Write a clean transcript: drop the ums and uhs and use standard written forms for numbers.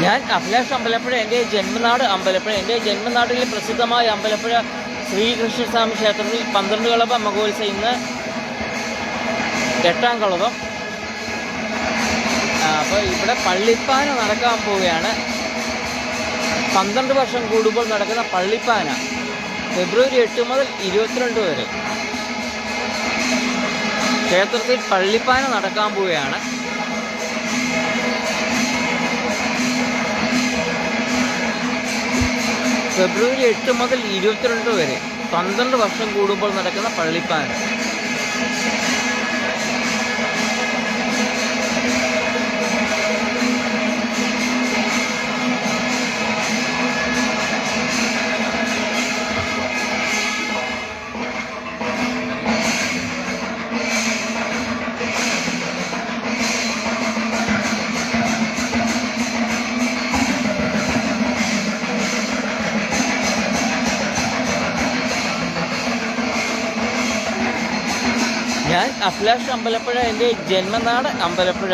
ഞാൻ അഭിലാഷ് അമ്പലപ്പുഴ. എൻ്റെ ജന്മനാട് അമ്പലപ്പുഴ. എൻ്റെ ജന്മനാട്ടിലെ പ്രസിദ്ധമായ അമ്പലപ്പുഴ ശ്രീകൃഷ്ണസ്വാമി ക്ഷേത്രത്തിൽ 12 കളഭ മഹോത്സവം ഇന്ന് 8ാം കളഭം. അപ്പോൾ ഇവിടെ പള്ളിപ്പാന നടക്കാൻ പോവുകയാണ്. 12 വർഷം കൂടുമ്പോൾ നടക്കുന്ന പള്ളിപ്പാന ഫെബ്രുവരി 8 മുതൽ 22 വരെ ക്ഷേത്രത്തിൽ പള്ളിപ്പാന നടക്കാൻ പോവുകയാണ്. ഫെബ്രുവരി 8 മുതൽ 22 വരെ 12 വർഷം കൂടുമ്പോൾ നടക്കുന്ന പള്ളിപ്പാന. ഞാൻ അഭിലാഷ് അമ്പലപ്പുഴ. എൻ്റെ ജന്മനാട് അമ്പലപ്പുഴ.